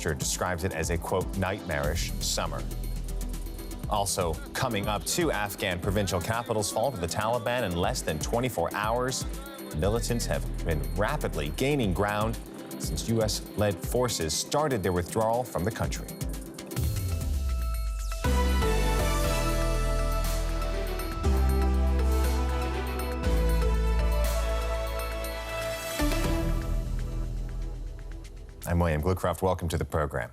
Describes it as a, quote, nightmarish summer. Also coming up, 2 Afghan provincial capitals fall to the Taliban in less than 24 hours. Militants have been rapidly gaining ground since U.S.-led forces started their withdrawal from the country. I'm William Glucroft. Welcome to the program.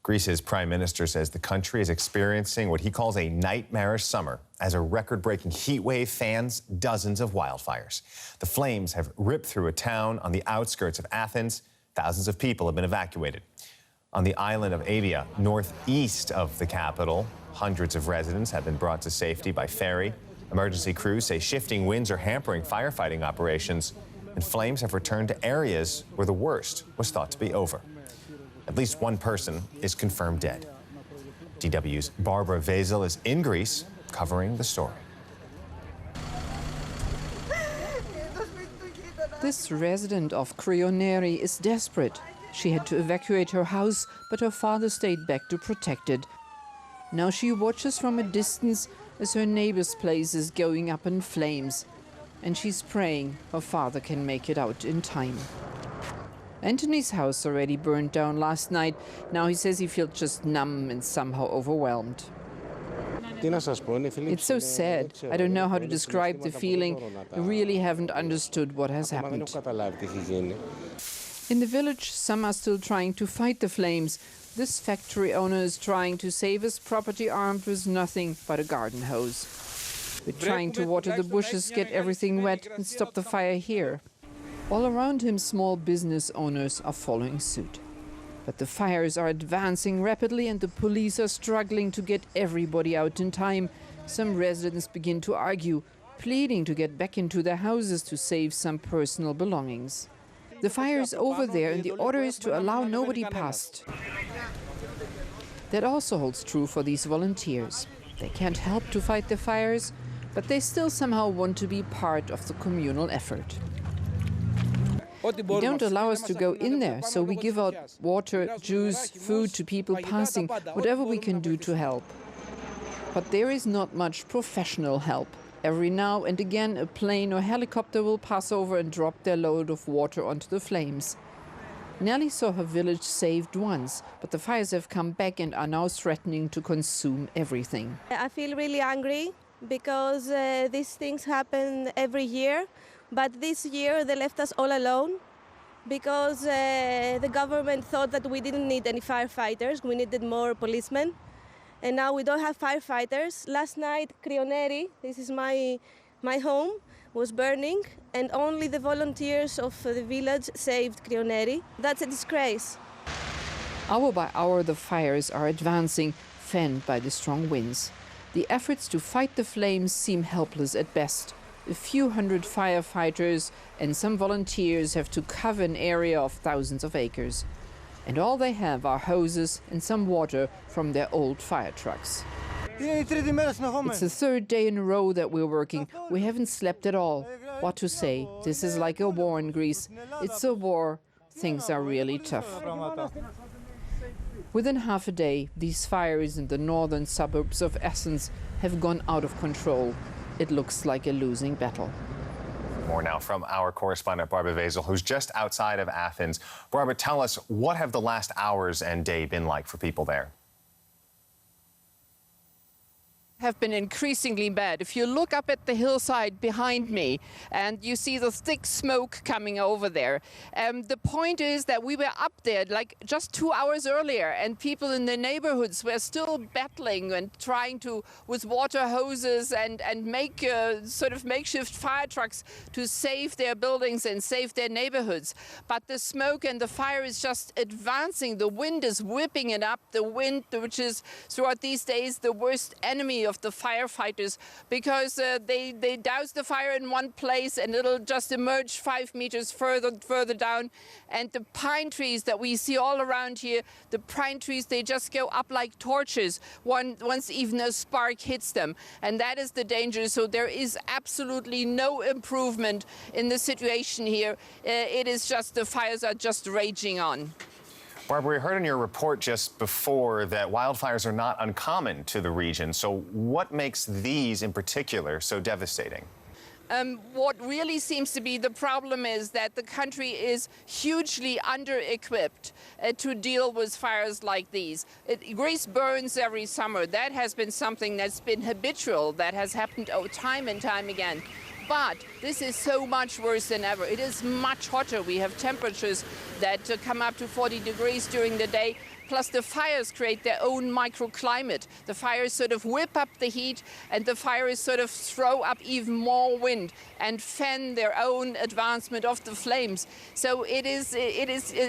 Greece's prime minister says the country is experiencing what he calls a nightmarish summer as a record-breaking heat wave fans dozens of wildfires. The flames have ripped through a town on the outskirts of Athens. Thousands of people have been evacuated. On the island of Evia, northeast of the capital, hundreds of residents have been brought to safety by ferry. Emergency crews say shifting winds are hampering firefighting operations, and flames have returned to areas where the worst was thought to be over. At least one person is confirmed dead. DW's Barbara Vasil is in Greece covering the story. This resident of Krioneri is desperate. She had to evacuate her house, but her father stayed back to protect it. Now she watches from a distance as her neighbor's place is going up in flames. And she's praying her father can make it out in time. Anthony's house already burned down last night. Now he says he feels just numb and somehow overwhelmed. It's so sad. I don't know how to describe the feeling. I really haven't understood what has happened. In the village, some are still trying to fight the flames. This factory owner is trying to save his property armed with nothing but a garden hose. We're trying to water the bushes, get everything wet, and stop the fire here. All around him, small business owners are following suit. But the fires are advancing rapidly and the police are struggling to get everybody out in time. Some residents begin to argue, pleading to get back into their houses to save some personal belongings. The fire is over there and the order is to allow nobody past. That also holds true for these volunteers. They can't help to fight the fires, but they still somehow want to be part of the communal effort. They don't allow us to go in there, so we give out water, juice, food to people passing, whatever we can do to help. But there is not much professional help. Every now and again, a plane or helicopter will pass over and drop their load of water onto the flames. Nelly saw her village saved once, but the fires have come back and are now threatening to consume everything. I feel really angry because these things happen every year. But this year they left us all alone because the government thought that we didn't need any firefighters, we needed more policemen. And now we don't have firefighters. Last night, Krioneri, this is my home, was burning, and only the volunteers of the village saved Krioneri. That's a disgrace. Hour by hour, the fires are advancing, fanned by the strong winds. The efforts to fight the flames seem helpless at best. A few hundred firefighters and some volunteers have to cover an area of thousands of acres. And all they have are hoses and some water from their old fire trucks. It's the third day in a row that we're working. We haven't slept at all. What to say? This is like a war in Greece. It's a war. Things are really tough. Within half a day, these fires in the northern suburbs of Athens have gone out of control. It looks like a losing battle. More now from our correspondent, Barbara Vasil, who's just outside of Athens. Barbara, tell us, what have the last hours and day been like for people there? Have been increasingly bad. If you look up at the hillside behind me and you see the thick smoke coming over there, the point is that we were up there like just 2 hours earlier and people in the neighborhoods were still battling and trying to, with water hoses and make sort of makeshift fire trucks to save their buildings and save their neighborhoods. But the smoke and the fire is just advancing. The wind is whipping it up. The wind, which is throughout these days the worst enemy of the firefighters, because they douse the fire in one place and it'll just emerge 5 meters further down. And the pine trees that we see all around here, the pine trees, they just go up like torches once even a spark hits them. And that is the danger. So there is absolutely no improvement in the situation here. It is just, the fires are just raging on. Barbara, we heard in your report just before that wildfires are not uncommon to the region. So what makes these in particular so devastating? What really seems to be the problem is that the country is hugely under-equipped to deal with fires like these. Greece burns every summer. That has been something that's been habitual, that has happened time and time again. But this is so much worse than ever. It is much hotter. We have temperatures that come up to 40 degrees during the day. Plus the fires create their own microclimate. The fires sort of whip up the heat, and the fires sort of throw up even more wind and fan their own advancement of the flames. So it is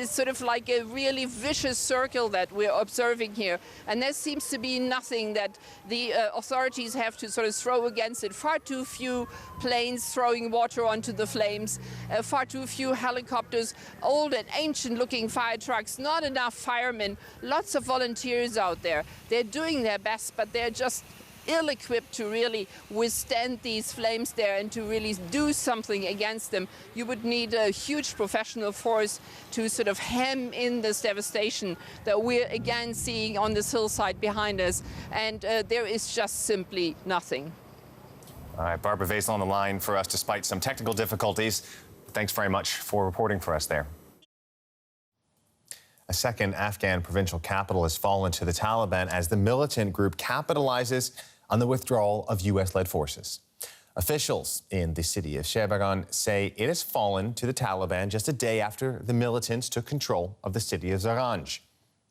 sort of like a really vicious circle that we're observing here. And there seems to be nothing that the authorities have to sort of throw against it. Far too few planes throwing water onto the flames, far too few helicopters, old and ancient-looking fire trucks, not enough firemen. Lots of volunteers out there. They're doing their best, but they're just ill-equipped to really withstand these flames there and to really do something against them. You would need a huge professional force to sort of hem in this devastation that we're again seeing on this hillside behind us. And there is just simply nothing. All right, Barbara Vaisel on the line for us despite some technical difficulties. Thanks very much for reporting for us there. A second Afghan provincial capital has fallen to the Taliban as the militant group capitalizes on the withdrawal of U.S.-led forces. Officials in the city of Shebagan say it has fallen to the Taliban just a day after the militants took control of the city of Zaranj.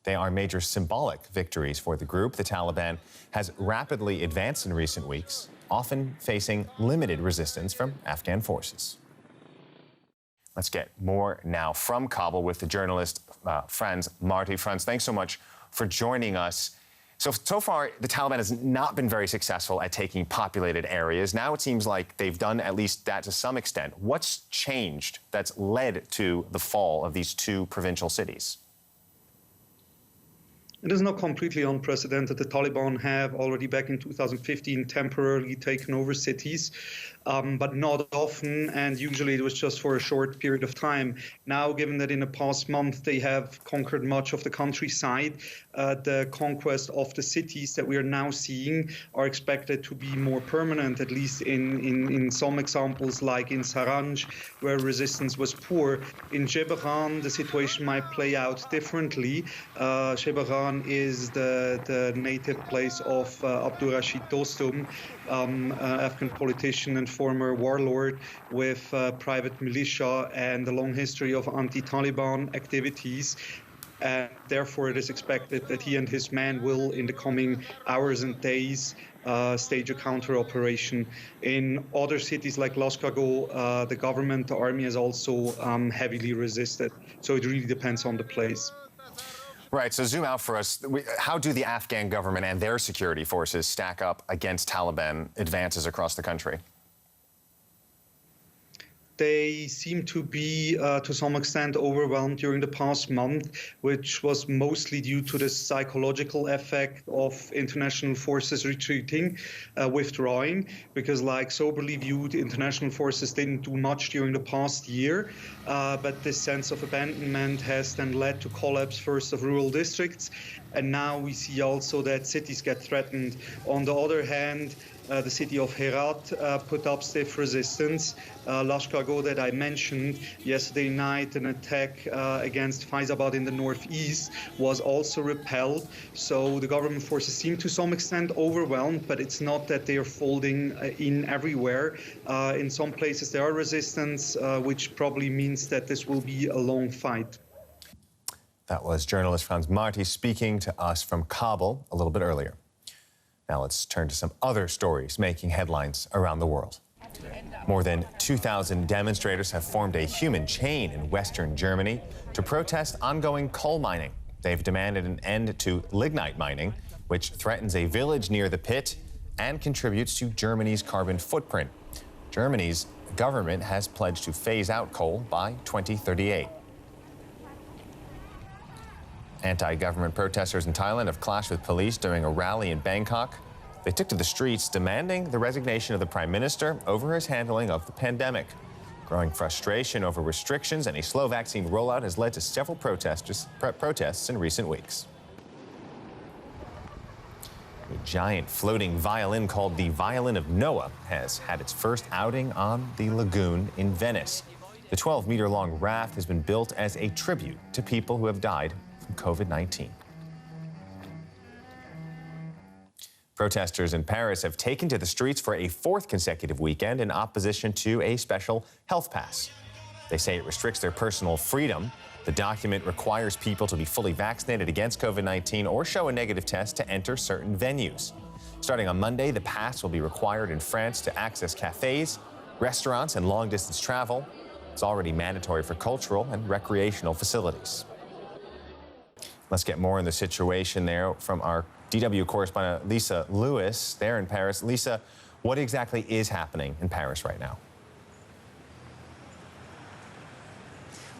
They are major symbolic victories for the group. The Taliban has rapidly advanced in recent weeks, often facing limited resistance from Afghan forces. Let's get more now from Kabul with the journalist Frans Marti. Frans, thanks so much for joining us. So far, the Taliban has not been very successful at taking populated areas. Now it seems like they've done at least that to some extent. What's changed that's led to the fall of these two provincial cities? It is not completely unprecedented. The Taliban have already back in 2015 temporarily taken over cities, but not often, and usually it was just for a short period of time. Now, given that in the past month they have conquered much of the countryside, the conquest of the cities that we are now seeing are expected to be more permanent, at least in some examples, like in Zaranj, where resistance was poor. In Shebagan, the situation might play out differently. Shebagan is the native place of Abdurrashid Dostum, Afghan politician and former warlord with private militia and a long history of anti-Taliban activities. And therefore, it is expected that he and his men will, in the coming hours and days, stage a counter-operation. In other cities like Lashkargah, the government, the army has also heavily resisted. So it really depends on the place. Right, so zoom out for us. How do the Afghan government and their security forces stack up against Taliban advances across the country? They seem to be, to some extent, overwhelmed during the past month, which was mostly due to the psychological effect of international forces retreating, withdrawing, because like soberly viewed, international forces didn't do much during the past year, but this sense of abandonment has then led to collapse first of rural districts, and now we see also that cities get threatened. On the other hand, the city of Herat put up stiff resistance. Lashkargah that I mentioned yesterday night, an attack against Faizabad in the northeast, was also repelled. So the government forces seem to some extent overwhelmed, but it's not that they are folding in everywhere. In some places there are resistance, which probably means that this will be a long fight. That was journalist Frans Marti speaking to us from Kabul a little bit earlier. Now let's turn to some other stories making headlines around the world. More than 2,000 demonstrators have formed a human chain in western Germany to protest ongoing coal mining. They've demanded an end to lignite mining, which threatens a village near the pit and contributes to Germany's carbon footprint. Germany's government has pledged to phase out coal by 2038. Anti-government protesters in Thailand have clashed with police during a rally in Bangkok. They took to the streets demanding the resignation of the prime minister over his handling of the pandemic. Growing frustration over restrictions and a slow vaccine rollout has led to several protests in recent weeks. A giant floating violin called the Violin of Noah has had its first outing on the lagoon in Venice. The 12-meter-long raft has been built as a tribute to people who have died from COVID-19. Protesters in Paris have taken to the streets for a fourth consecutive weekend in opposition to a special health pass. They say it restricts their personal freedom. The document requires people to be fully vaccinated against COVID-19 or show a negative test to enter certain venues. Starting on Monday, the pass will be required in France to access cafes, restaurants, and long-distance travel. It's already mandatory for cultural and recreational facilities. Let's get more on the situation there from our DW correspondent Lisa Lewis there in Paris. Lisa, what exactly is happening in Paris right now?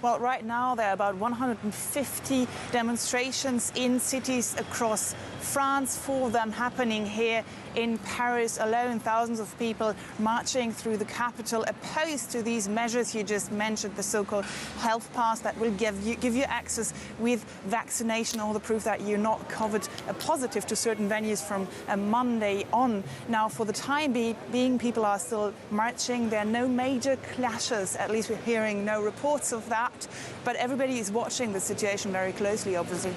Well, right now there are about 150 demonstrations in cities across France, 4 of them happening here in Paris alone. Thousands of people marching through the capital opposed to these measures you just mentioned, the so-called health pass that will give you access with vaccination or the proof that you're not COVID positive to certain venues from Monday on. Now, for the time being, people are still marching. There are no major clashes, at least we're hearing no reports of that. But everybody is watching the situation very closely, obviously.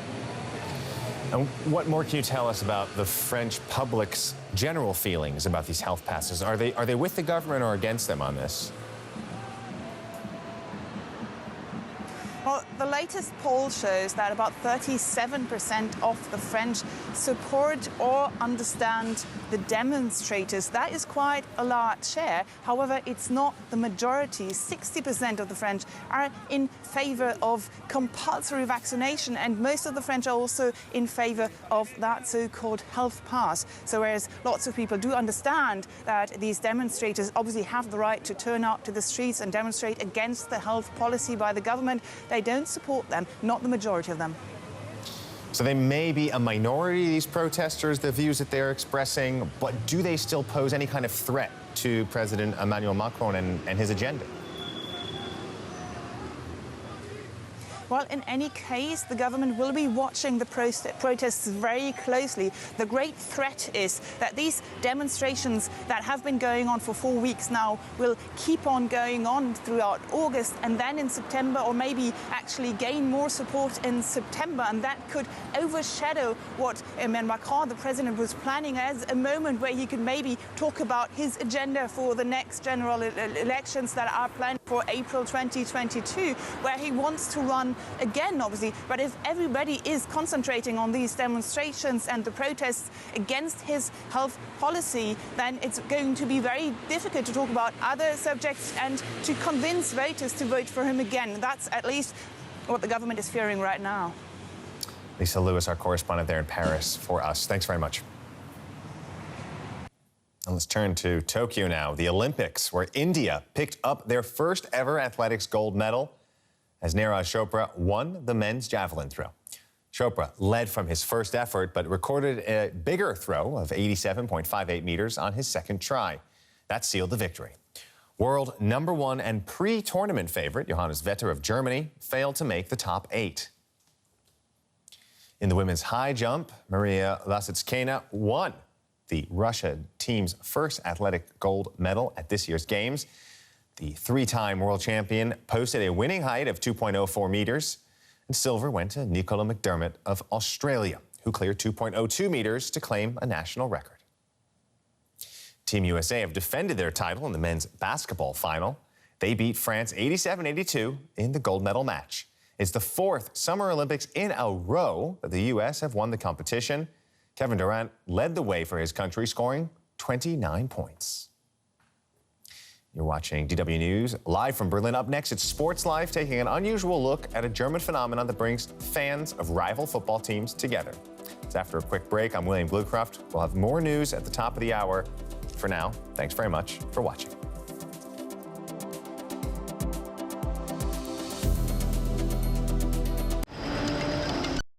And what more can you tell us about the French public's general feelings about these health passes? Are they with the government or against them on this? Well, the latest poll shows that about 37% of the French support or understand the demonstrators. That is quite a large share. However, it's not the majority. 60% of the French are in favor of compulsory vaccination, and most of the French are also in favor of that so-called health pass. So whereas lots of people do understand that these demonstrators obviously have the right to turn out to the streets and demonstrate against the health policy by the government, they don't support them, not the majority of them. So they may be a minority, these protesters, the views that they're expressing, but do they still pose any kind of threat to President Emmanuel Macron and his agenda? Well, in any case, the government will be watching the protests very closely. The great threat is that these demonstrations that have been going on for 4 weeks now will keep on going on throughout August and then in September, or maybe actually gain more support in September. And that could overshadow what Emmanuel Macron, the president, was planning as a moment where he could maybe talk about his agenda for the next general elections that are planned for April 2022, where he wants to run again, obviously. But if everybody is concentrating on these demonstrations and the protests against his health policy, then it's going to be very difficult to talk about other subjects and to convince voters to vote for him again. That's at least what the government is fearing right now. Lisa Lewis, our correspondent there in Paris for us. Thanks very much. And let's turn to Tokyo now, the Olympics, where India picked up their first ever athletics gold medal as Neeraj Chopra won the men's javelin throw. Chopra led from his first effort, but recorded a bigger throw of 87.58 meters on his second try. That sealed the victory. World #1 and pre-tournament favorite Johannes Vetter of Germany failed to make the top 8. In the women's high jump, Maria Lasitskina won the Russia team's first athletic gold medal at this year's Games. The 3-time world champion posted a winning height of 2.04 meters, and silver went to Nicola McDermott of Australia, who cleared 2.02 meters to claim a national record. Team USA have defended their title in the men's basketball final. They beat France 87-82 in the gold medal match. It's the 4th Summer Olympics in a row that the U.S. have won the competition. Kevin Durant led the way for his country, scoring 29 points. You're watching DW News live from Berlin. Up next, it's Sports Life, taking an unusual look at a German phenomenon that brings fans of rival football teams together. It's after a quick break. I'm William Bluecroft. We'll have more news at the top of the hour. For now, thanks very much for watching.